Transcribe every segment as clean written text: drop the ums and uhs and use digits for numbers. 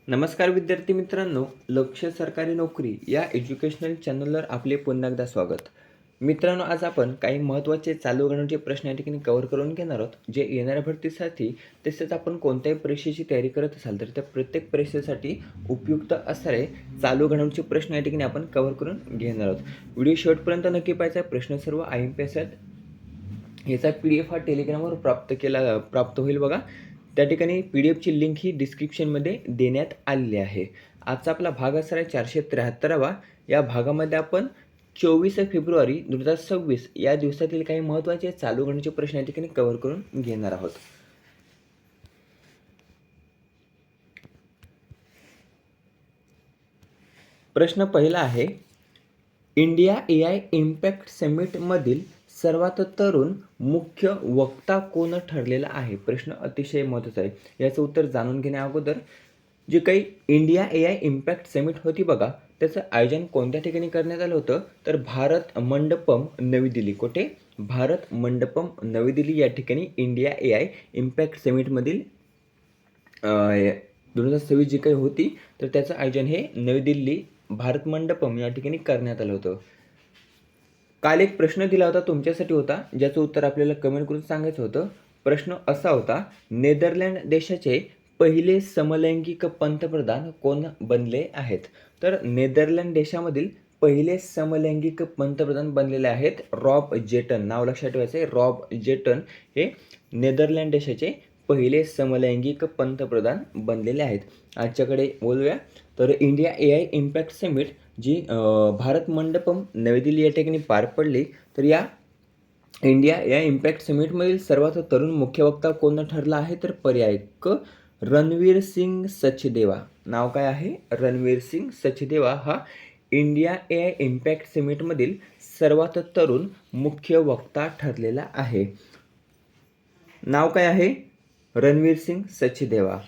नमस्कार विद्यार्थी मित्रांनो, लक्ष्य सरकारी नोकरी या एज्युकेशनल चॅनलवर आपले पुन्हा एकदा स्वागत. मित्रांनो, आज आपण काही महत्त्वाचे चालू घडामोडींचे प्रश्न या ठिकाणी कव्हर करून घेणार आहोत, जे येणाऱ्या भरतीसाठी तसेच आपण कोणत्याही परीक्षेची तयारी करत असाल तर त्या प्रत्येक परीक्षेसाठी उपयुक्त असणारे चालू घडामोडींचे प्रश्न या ठिकाणी आपण कव्हर करून घेणार आहोत. व्हिडिओ शेवटपर्यंत नक्की पाहायचा. प्रश्न सर्व IMPS आहेत. याचा PDF हा टेलिग्रामवर प्राप्त होईल बघा. त्या ठिकाणी PDFची लिंक ही डिस्क्रिप्शनमध्ये देण्यात आलेली आहे. आजचा आपला भाग असणार आहे 473वा. या भागामध्ये आपण 24 फेब्रुवारी 2026 या दिवसातील काही महत्त्वाचे चालू घडामोडींचे प्रश्न या ठिकाणी कव्हर करून घेणार आहोत. प्रश्न पहिला आहे, इंडिया AI इम्पॅक्ट समिटमधील सर्वात तरुण मुख्य वक्ता कोण ठरलेला आहे? प्रश्न अतिशय महत्त्वाचा आहे. याचं उत्तर जाणून घेण्या अगोदर, जे काही इंडिया AI इम्पॅक्ट समिट होती बघा, त्याचं आयोजन कोणत्या ठिकाणी करण्यात आलं होतं? तर भारत मंडपम नवी दिल्ली. कुठे? भारत मंडपम नवी दिल्ली या ठिकाणी इंडिया AI इम्पॅक्ट समिटमधील 2026 जी काही होती, तर त्याचं आयोजन हे नवी दिल्ली भारत मंडपम या ठिकाणी करण्यात आलं होतं. काल एक प्रश्न दिला होता, तुमच्यासाठी होता, ज्याचं उत्तर आपल्याला कमेंट करून सांगायचं होतं. प्रश्न असा होता, नेदरलँड देशाचे पहिले समलैंगिक पंतप्रधान कोण बनले आहेत? तर नेदरलँड देशामधील पहिले समलैंगिक पंतप्रधान बनलेले आहेत रॉब जेटन. नाव लक्षात ठेवायचं आहे, रॉब जेटन हे नेदरलँड देशाचे पहिले समलैंगिक पंतप्रधान बनलेले आहेत. आजच्याकडे बोलूया. तर इंडिया AI इम्पॅक्ट समिट जी भारत मंडपम नवी दिल्ली या ठिकाणी पार पडली, तर या इंडिया या इम्पॅक्ट समिटमधील सर्वात तरुण मुख्य वक्ता कोण ठरला आहे? तर पर्याय क, रणवीर सिंग सचदेवा. नाव काय आहे? रणवीर सिंग सचदेवा हा इंडिया AI इम्पॅक्ट समिटमधील सर्वात तरुण मुख्य वक्ता ठरलेला आहे. नाव काय आहे? रणवीर सिंग सचदेवा.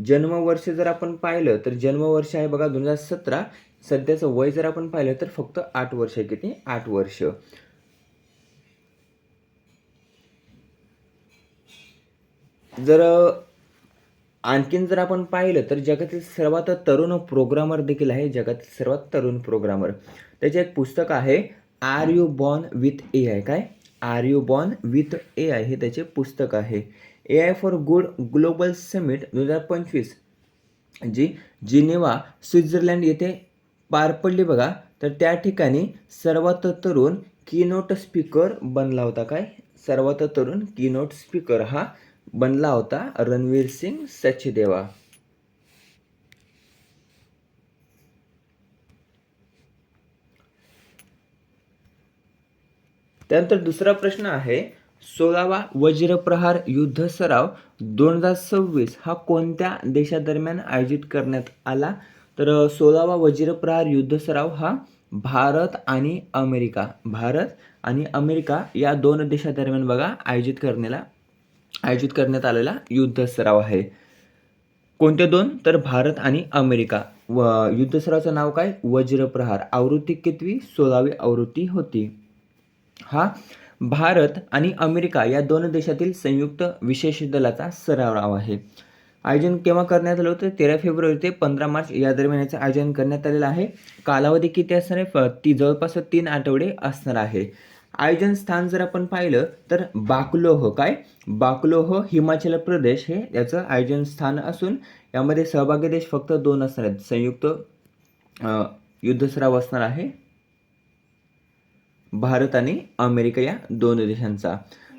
जन्मवर्ष जर आपण पाहिलं तर जन्मवर्ष आहे बघा 2017. सध्याचं वय जर आपण पाहिलं तर फक्त 8 वर्ष. किती? 8 वर्ष. जर आणखीन जर आपण पाहिलं तर जगातील सर्वात तरुण प्रोग्रामर देखील आहे. जगातील सर्वात तरुण प्रोग्रामर. त्याचे एक पुस्तक आहे, are you born with AI. काय? Are you born with AI हे त्याचे पुस्तक आहे. AI for good global summit 2025 जी जिनेवा स्वित्झर्लंड येथे पार पडली बघा, तर त्या ठिकाणी सर्वात तरुण कीनोट स्पीकर बनला होता. काय? सर्वात तरुण कीनोट स्पीकर हा बनला होता रणवीर सिंग सचदेवा. त्यानंतर दुसरा प्रश्न आहे, 16वा वज्रप्रहार युद्ध सराव 2026 हा कोणत्या देशादरम्यान आयोजित करण्यात आला? तर 16वा वज्रप्रहार युद्ध सराव हा भारत आणि अमेरिका या दोन देशादरम्यान बघा आयोजित करण्यात आलेला युद्ध सराव आहे. कोणते दोन? तर भारत आणि अमेरिका. युद्ध सरावाचं नाव काय? वज्रप्रहार. आवृत्ती कितवी? 16वी आवृत्ती होती. हा भारत आणि अमेरिका या दोन देशातील संयुक्त विशेष दलाचा सराव आहे. आयोजन केव्हा करण्यात आलं होतं? 13 फेब्रुवारी ते 15 मार्च या दरम्यान याचं आयोजन करण्यात आलेलं आहे. कालावधी किती असणार आहे? ती जवळपास 3 आठवडे असणार आहे. आयोजन स्थान जर आपण पाहिलं तर बाकलोह. काय? बाकलोह हिमाचल प्रदेश हे याचं आयोजन स्थान असून यामध्ये सहभागी देश फक्त 2 असणार आहेत. संयुक्त युद्ध सराव असणार आहे भारत आणि अमेरिका या दोन देशांचा.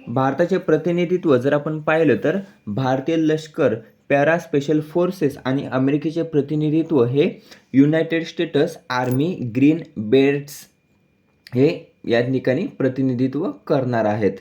भारताचे प्रतिनिधित्व जर आपण पाहिलं तर भारतीय लष्कर, पॅरा स्पेशल फोर्सेस आणि अमेरिकेचे प्रतिनिधित्व हे United states army green belts हे या ठिकाणी प्रतिनिधित्व करणार आहेत.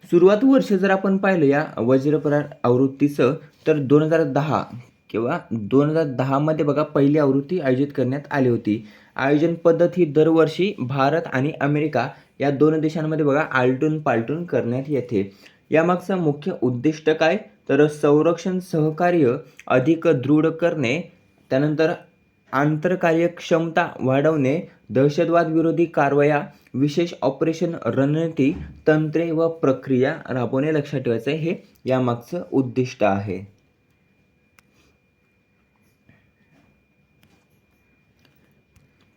सुरुवात वर्ष जर आपण पाहिलं या वज्रप्रहार आवृत्तीचं तर 2010 किंवा 2010 बघा पहिली आवृत्ती आयोजित करण्यात आली होती. आयोजन पद्धत ही दरवर्षी भारत आणि अमेरिका या दोन देशांमध्ये बघा आलटून पालटून करण्यात येते. यामागचा मुख्य उद्दिष्ट काय? तर संरक्षण सहकार्य अधिक दृढ करणे, त्यानंतर आंतरकार्यक्षमता वाढवणे, दहशतवाद विरोधी कारवाया, विशेष ऑपरेशन रणनीती, तंत्रे व प्रक्रिया राबवणे. लक्षात ठेवायचं हे यामागचं उद्दिष्ट आहे.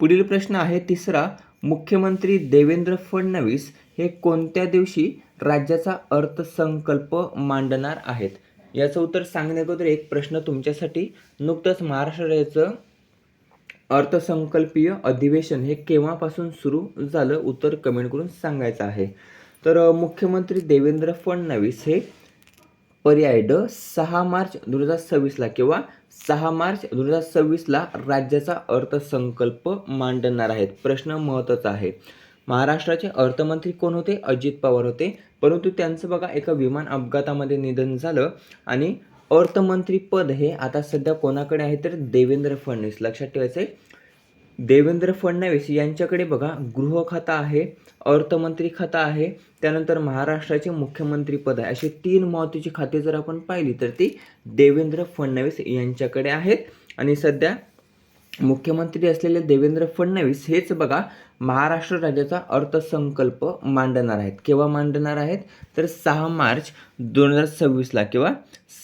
पुढील प्रश्न आहे तिसरा, मुख्यमंत्री देवेंद्र फडणवीस हे कोणत्या दिवशी राज्याचा अर्थसंकल्प मांडणार आहेत? याचं उत्तर सांगण्याअगोदर एक प्रश्न तुमच्यासाठी, नुकतंच महाराष्ट्र राज्याचं अर्थसंकल्पीय अधिवेशन हे केव्हापासून सुरू झालं? उत्तर कमेंट करून सांगायचं आहे. तर मुख्यमंत्री देवेंद्र फडणवीस हे पर्याय ड 6 मार्च 2026ला किंवा 6 मार्च 2026ला राज्याचा अर्थसंकल्प मांडणार आहेत. प्रश्न महत्त्वाचा आहे. महाराष्ट्राचे अर्थमंत्री कोण होते? अजित पवार होते, परंतु त्यांचं बघा एका विमान अपघातामध्ये निधन झालं आणि अर्थमंत्री पद हे आता सध्या कोणाकडे आहे? तर देवेंद्र फडणवीस. लक्षात ठेवायचं आहे, देवेंद्र फडणवीस यांच्याकडे बघा गृह खाता आहे, अर्थमंत्री खाता आहे, त्यानंतर महाराष्ट्राचे मुख्यमंत्री पद आहे. अशी 3 महत्त्वाची खाते जर आपण पाहिली तर ती देवेंद्र फडणवीस यांच्याकडे आहेत. आणि सध्या मुख्यमंत्री असलेले देवेंद्र फडणवीस हेच बघा महाराष्ट्र राज्याचा अर्थसंकल्प मांडणार आहेत. केव्हा मांडणार आहेत? तर 6 मार्च 2026ला किंवा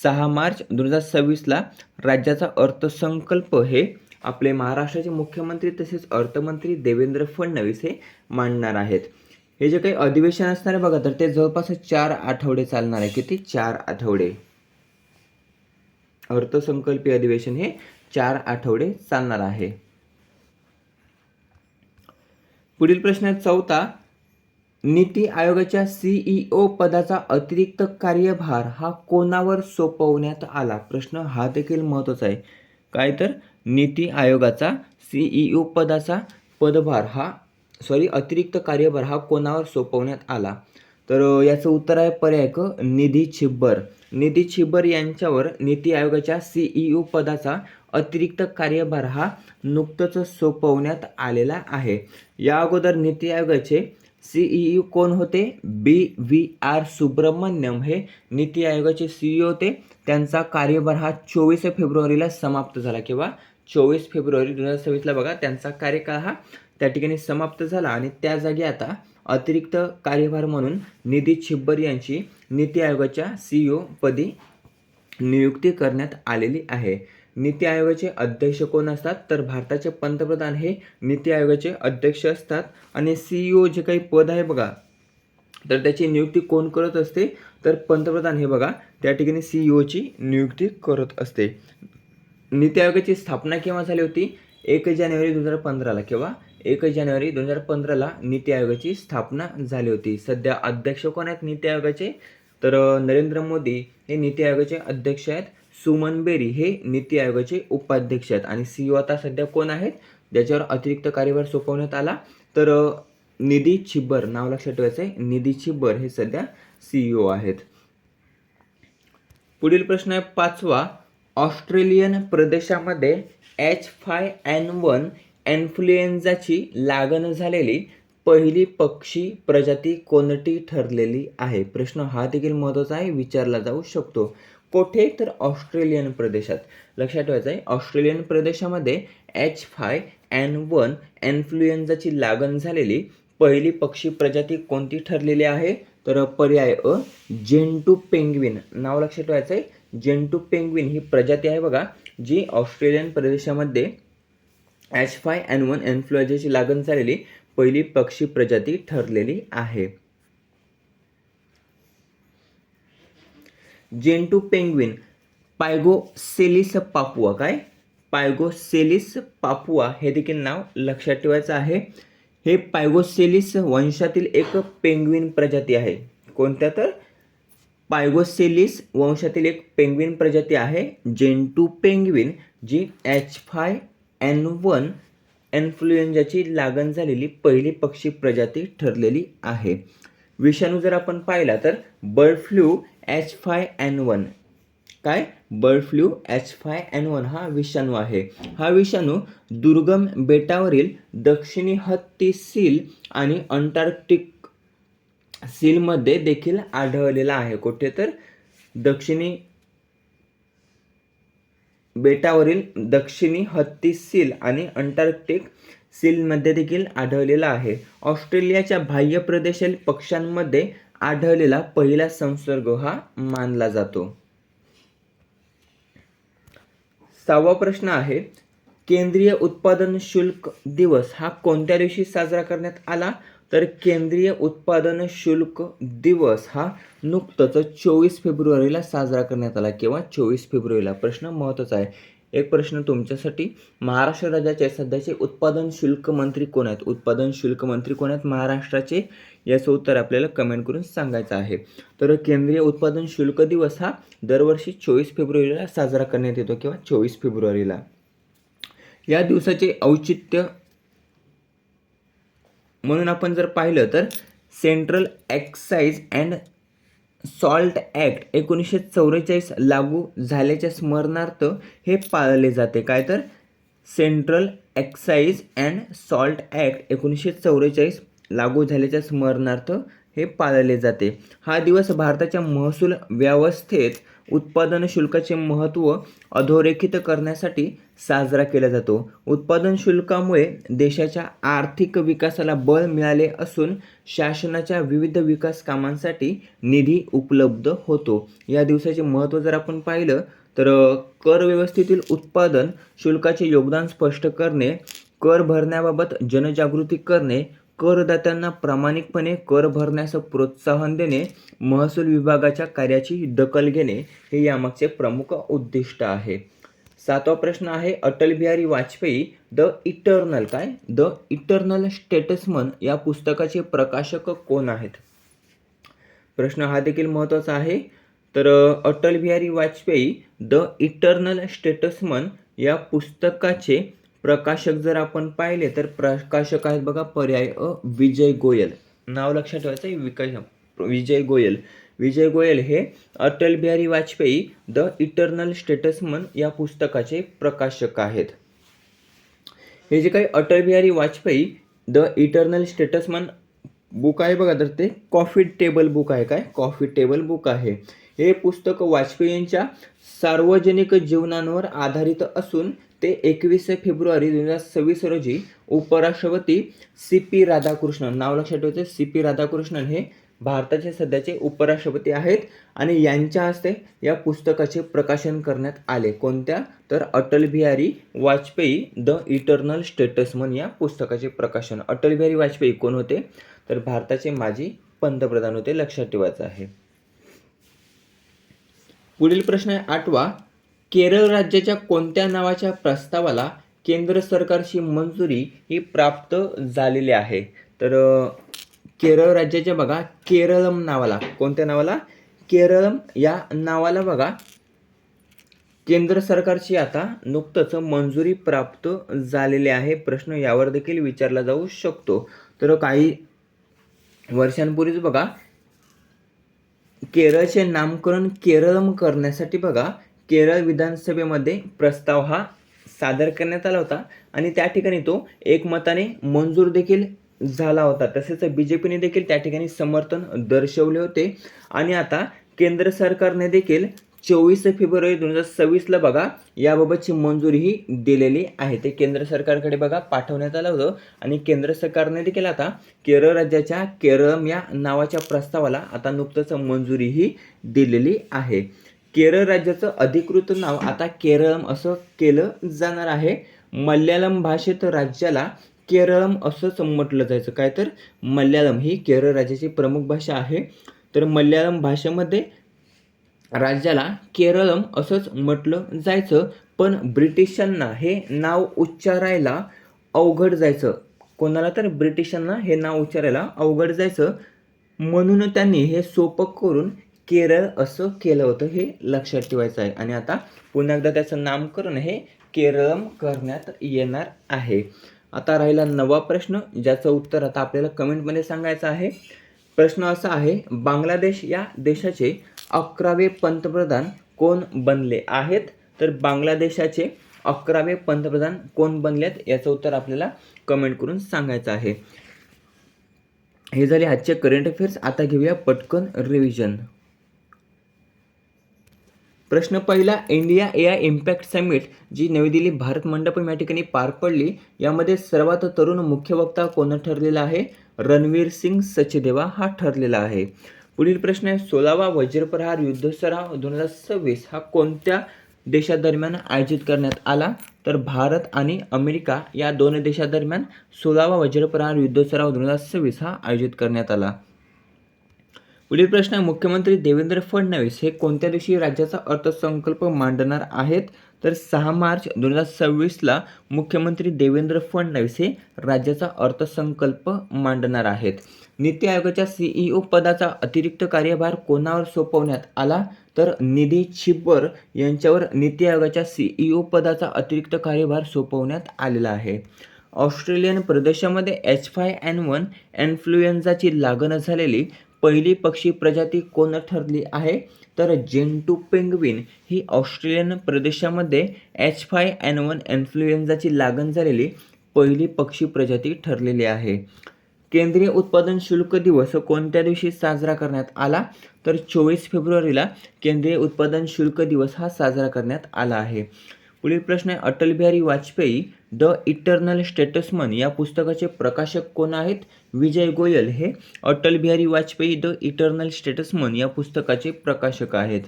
6 मार्च 2026ला राज्याचा अर्थसंकल्प हे आपले महाराष्ट्राचे मुख्यमंत्री तसेच अर्थमंत्री देवेंद्र फडणवीस हे मांडणार आहेत. हे जे काही अधिवेशन असणार आहे बघा, तर ते जवळपास 4 आठवडे चालणार आहे. किती? 4 आठवडे. अर्थसंकल्पीय अधिवेशन हे 4 आठवडे चालणार आहे. पुढील प्रश्न आहे चौथा, नीती आयोगाच्या CEO पदाचा अतिरिक्त कार्यभार हा कोणावर सोपवण्यात आला? प्रश्न हा देखील महत्त्वाचा आहे. काय? तर नीती आयोगाचा CEO पदाचा अतिरिक्त कार्यभार हा कोणावर सोपवण्यात आला? तर याचं उत्तर आहे पर्याय क, निधी छिब्बर. निधी छिब्बर यांच्यावर नीती आयोगाच्या CEO पदाचा अतिरिक्त कार्यभार हा नुकतंच सोपवण्यात आलेला आहे. या अगोदर नीती आयोगाचे CEO कोण होते? BVR सुब्रमण्यम हे नीती आयोगाचे CEO होते. त्यांचा कार्यभार हा 24 फेब्रुवारीला समाप्त झाला किंवा 24 फेब्रुवारी 2026ला बघा त्यांचा कार्यकाळ हा त्या ठिकाणी समाप्त झाला आणि त्या जागी आता अतिरिक्त कार्यभार म्हणून निधी छिब्बर यांची नीती आयोगाच्या CEO पदी नियुक्ती करण्यात आलेली आहे. नीती आयोगाचे अध्यक्ष कोण असतात? तर भारताचे पंतप्रधान हे नीती आयोगाचे अध्यक्ष असतात आणि CEO जे काही पद आहे बघा, तर त्याची नियुक्ती कोण करत असते? तर पंतप्रधान हे बघा त्या ठिकाणी CEOची नियुक्ती करत असते. नीती आयोगाची स्थापना केव्हा झाली होती? 1 जानेवारी 2015ला किंवा 1 जानेवारी 2015ला नीती आयोगाची स्थापना झाली होती. सध्या अध्यक्ष कोण आहेत नीती आयोगाचे? तर नरेंद्र मोदी हे नीती आयोगाचे अध्यक्ष आहेत. सुमन बेरी हे नीती आयोगाचे उपाध्यक्ष आहेत आणि CEO आता सध्या कोण आहेत ज्याच्यावर अतिरिक्त कार्यभार सोपवण्यात आला? तर निधी छिब्बर. नाव लक्षात ठेवायचं आहे, निधी छिब्बर हे सध्या CEO आहेत. पुढील प्रश्न आहे 5वा, ऑस्ट्रेलियन प्रदेशामध्ये H5N1 इन्फ्लुएन्झाची लागण झालेली पहिली पक्षी प्रजाती कोणती ठरलेली आहे? प्रश्न हा देखील महत्त्वाचा आहे, विचारला जाऊ शकतो. कोठे? तर ऑस्ट्रेलियन प्रदेशात. लक्षात ठेवायचं आहे, ऑस्ट्रेलियन प्रदेशामध्ये H5N1 इन्फ्लुएन्झाची लागण झालेली पहिली पक्षी प्रजाती कोणती ठरलेली आहे? तर पर्याय अ, जेंटू पेंग्विन. नाव लक्षात ठेवायचं आहे, जेंटू पेंग्विन ही प्रजाती आहे बघा जी ऑस्ट्रेलियन प्रदेशामध्ये H5N1 इन्फ्लुएन्झाची लागण झालेली पहिली पक्षी प्रजाती ठरलेली आहे. जेंटू पेंग्विन पायगोसेलिस पापुआ. काय? पायगोसेलिस पापुआ हे देखील नाव लक्षात ठेवायचं आहे. हे पायगोसेलिस वंशातील एक पेंग्विन प्रजाती आहे. कोणत्या? तर पायगोसेलिस वंशातील एक पेंग्विन प्रजाती आहे जेंटू पेंग्विन, जी H5N1 इन्फ्लुएन्झाची लागण झालेली पहिली पक्षी प्रजाती ठरलेली आहे. विषाणू जर आपण पाहिला तर बर्ड फ्लू H5N1. काय? बर्ड फ्लू H5N1 हा विषाणू आहे. हा विषाणू दुर्गम बेटावरील दक्षिणी हत्ती सील आणि अंटार्क्टिक सीलमध्ये देखील आढळलेला आहे. कुठे? तर दक्षिणी बेटावरील दक्षिणी हत्ती सील आणि अंटार्क्टिक सीलमध्ये देखील आढळलेला आहे. ऑस्ट्रेलियाच्या बाह्य प्रदेशातील पक्ष्यांमध्ये आढळलेला पहिला संसर्ग हा मानला जातो. 6वा प्रश्न आहे केंद्रीय उत्पादन शुल्क दिवस हा कोणत्या दिवशी साजरा करण्यात आला? तर केंद्रीय उत्पादन शुल्क दिवस हा नुकतंच 24 फेब्रुवारीला साजरा करण्यात आला. केव्हा? 24 फेब्रुवारीला. प्रश्न महत्त्वाचा आहे. एक प्रश्न तुमच्यासाठी, महाराष्ट्र राज्याचे सध्याचे उत्पादन शुल्क मंत्री कोण आहेत? उत्पादन शुल्क मंत्री कोण आहेत महाराष्ट्राचे? याचं उत्तर आपल्याला कमेंट करून सांगायचं आहे. तर केंद्रीय उत्पादन शुल्क दिवस हा दरवर्षी 24 फेब्रुवारीला साजरा करण्यात येतो. किंवा 24 फेब्रुवारीला. या दिवसाचे औचित्य म्हणून आपण जर पाहिलं तर central excise and salt act 1944 लागू झाल्याच्या स्मरणार्थ हे पाळले जाते. काय तर central excise and salt act 1944 लागू झाल्याच्या स्मरणार्थ हे पाळले जाते. हा दिवस भारताच्या महसूल व्यवस्थेत उत्पादन शुल्काचे महत्त्व अधोरेखित करण्यासाठी साजरा केला जातो. उत्पादन शुल्कामुळे देशाच्या आर्थिक विकासाला बळ मिळाले असून शासनाच्या विविध विकास कामांसाठी निधी उपलब्ध होतो. या दिवसाचे महत्त्व जर आपण पाहिलं तर कर व्यवस्थेतील उत्पादन शुल्काचे योगदान स्पष्ट करणे, कर भरण्याबाबत जनजागृती करणे, करदात्यांना प्रामाणिकपणे कर भरण्यास प्रोत्साहन देणे, महसूल विभागाच्या कार्याची दखल घेणे हे यामागचे प्रमुख उद्दिष्ट आहे. 7वा प्रश्न आहे, अटल बिहारी वाजपेयी द इटर्नल काय? द इटर्नल स्टेट्समन या पुस्तकाचे प्रकाशक कोण आहेत? प्रश्न हा देखील महत्त्वाचा आहे. तर Atal Bihari Vajpayee the eternal statesman या पुस्तकाचे प्रकाशक जर आपण पाहिले तर प्रकाशक आहेत बघा, पर्याय अ विजय गोयल. नाव लक्षात ठेवायचं आहे, विजय गोयल. विजय गोयल हे Atal Bihari Vajpayee the eternal statesman या पुस्तकाचे प्रकाशक आहेत. हे जे काही Atal Bihari Vajpayee the eternal statesman book आहे बघा, तर ते कॉफी टेबल बुक आहे. काय? कॉफी टेबल बुक आहे. हे पुस्तक वाजपेयींच्या सार्वजनिक जीवनावर आधारित असून ते 21 फेब्रुवारी 2026 रोजी उपराष्ट्रपती सी.पी. राधाकृष्णन, नाव लक्षात ठेवायचे, सी.पी. राधाकृष्णन हे भारताचे सध्याचे उपराष्ट्रपती आहेत आणि यांच्या हस्ते या पुस्तकाचे प्रकाशन करण्यात आले. कोणत्या? तर Atal Bihari Vajpayee the eternal statesman या पुस्तकाचे प्रकाशन. अटल बिहारी वाजपेयी कोण होते? तर भारताचे माजी पंतप्रधान होते. लक्षात ठेवायचं आहे. पुढील प्रश्न आहे 8वा, केरळ राज्याच्या कोणत्या नावाच्या प्रस्तावाला केंद्र सरकारची मंजुरी ही प्राप्त झालेली आहे? तर केरळ राज्याच्या बघा, केरळम नावाला, कोणत्या नावाला? केरळम या नावाला बघा केंद्र सरकारची आता नुकतंच मंजुरी प्राप्त झालेली आहे. प्रश्न यावर देखील विचारला जाऊ शकतो. तर काही वर्षांपूर्वीच बघा केरळचे नामकरण केरळम करण्यासाठी बघा केरळ विधानसभेमध्ये प्रस्ताव हा सादर करण्यात आला होता आणि त्या ठिकाणी तो एकमताने मंजूर देखील झाला होता. तसेच BJPने देखील त्या ठिकाणी समर्थन दर्शवले होते आणि आता केंद्र सरकारने देखील 24 फेब्रुवारी 2026ला बघा याबाबतची मंजुरीही दिलेली आहे. ते केंद्र सरकारकडे बघा पाठवण्यात आलं होतं आणि केंद्र सरकारने देखील आता केरळ राज्याच्या केरळम या नावाच्या प्रस्तावाला आता नुकतंच मंजुरीही दिलेली आहे. केरळ राज्याचं अधिकृत नाव आता केरळम असं केलं जाणार आहे. मल्याळम भाषेत राज्याला केरळम असंच म्हटलं जायचं. काय? तर मल्याळम ही केरळ राज्याची प्रमुख भाषा आहे. तर मल्याळम भाषेमध्ये राज्याला केरळम असंच म्हटलं जायचं. पण ब्रिटिशांना हे नाव उच्चारायला अवघड जायचं. कोणाला? तर ब्रिटिशांना हे नाव उच्चारायला अवघड जायचं, म्हणून त्यांनी हे सोपं करून केरळ असं केलं होतं. हे लक्षात ठेवायचं आहे. आणि आता पुन्हा एकदा त्याचं नामकरण हे केरळम करण्यात येणार आहे. आता राहिला 9वा प्रश्न, ज्याचं उत्तर आता आपल्याला कमेंटमध्ये सांगायचं आहे. प्रश्न असा आहे, बांगलादेश या देशाचे 11वे पंतप्रधान कोण बनले आहेत? तर बांगलादेशाचे 11वे पंतप्रधान कोण बनलेत याचं उत्तर आपल्याला कमेंट करून सांगायचं आहे. हे झाले आजचे करंट अफेअर्स. आता घेऊया पटकन रिव्हिजन. प्रश्न पहिला, इंडिया AI इम्पॅक्ट समिट जी नवी दिल्ली भारत मंडपम या ठिकाणी पार पडली, यामध्ये सर्वात तरुण मुख्य वक्ता कोण ठरलेला आहे? रणवीर सिंग सचदेवा हा ठरलेला आहे. पुढील प्रश्न आहे, 16वा वज्रप्रहार युद्ध सराव 2026 हा कोणत्या देशादरम्यान आयोजित करण्यात आला? तर भारत आणि अमेरिका या 2 देशादरम्यान 16वा वज्रप्रहार युद्ध सराव 2026 हा आयोजित करण्यात आला. पुढील प्रश्न आहे, मुख्यमंत्री देवेंद्र फडणवीस हे कोणत्या दिवशी राज्याचा अर्थसंकल्प मांडणार आहेत? तर 6 मार्च 2026ला मुख्यमंत्री देवेंद्र फडणवीस हे राज्याचा अर्थसंकल्प मांडणार आहेत. नीती आयोगाच्या CEO पदाचा अतिरिक्त कार्यभार कोणावर सोपवण्यात आला? तर निधी छिब्बर यांच्यावर नीती आयोगाच्या CEO पदाचा अतिरिक्त कार्यभार सोपवण्यात आलेला आहे. ऑस्ट्रेलियन प्रदेशामध्ये H5N1 इन्फ्लुएन्झाची लागण झालेली पहिली पक्षी प्रजाती कोण ठरली आहे? तर जेंटू पेंग्विन ही ऑस्ट्रेलियन प्रदेशामध्ये H5N1 इन्फ्लुएन्झाची लागण झालेली पहिली पक्षी प्रजाती ठरलेली आहे. केंद्रीय उत्पादन शुल्क दिवस कोणत्या दिवशी साजरा करण्यात आला? तर 24 फेब्रुवारीला केंद्रीय उत्पादन शुल्क दिवस हा साजरा करण्यात आला आहे. पुढील प्रश्न आहे, Atal Bihari Vajpayee the eternal Statesman या पुस्तकाचे प्रकाशक कोण आहेत? विजय गोयल हे Atal Bihari Vajpayee the eternal Statesman या पुस्तकाचे प्रकाशक आहेत.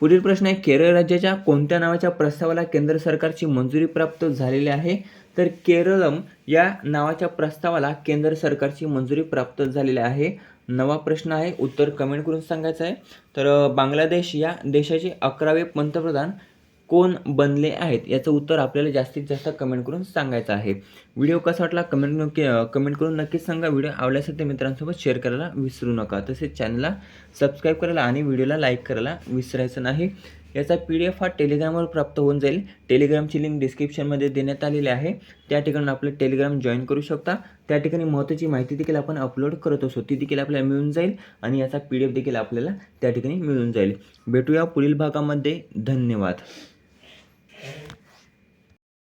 पुढील प्रश्न आहे, केरळ राज्याच्या कोणत्या नावाच्या प्रस्तावाला केंद्र सरकारची मंजुरी प्राप्त झालेली आहे? तर केरळम या नावाच्या प्रस्तावाला केंद्र सरकारची मंजुरी प्राप्त झालेली आहे. नवा प्रश्न आहे, उत्तर कमेंट करून सांगायचं आहे. तर बांगलादेश या देशाचे 11वे पंतप्रधान कोण बनले आहेत? याचं उत्तर आपल्याला जास्तीत जास्त कमेंट करून सांगायचं आहे. व्हिडिओ कसा वाटला कमेंट करून नक्कीच सांगा. व्हिडिओ आवडल्यास ते मित्रांसोबत शेअर करायला विसरू नका. तसेच चॅनलला सबस्क्राईब करायला आणि व्हिडिओला लाईक करायला विसरायचं नाही. याचा PDF हा टेलिग्रामवर प्राप्त होऊन जाईल. टेलिग्रामची लिंक डिस्क्रिप्शनमध्ये देण्यात आलेली आहे. त्या ठिकाणी आपलं टेलिग्राम जॉईन करू शकता. त्या ठिकाणी महत्त्वाची माहिती देखील आपण अपलोड करत असतो, ती देखील आपल्याला मिळून जाईल आणि याचा PDF देखील आपल्याला त्या ठिकाणी मिळून जाईल. भेटूया पुढील भागामध्ये. धन्यवाद.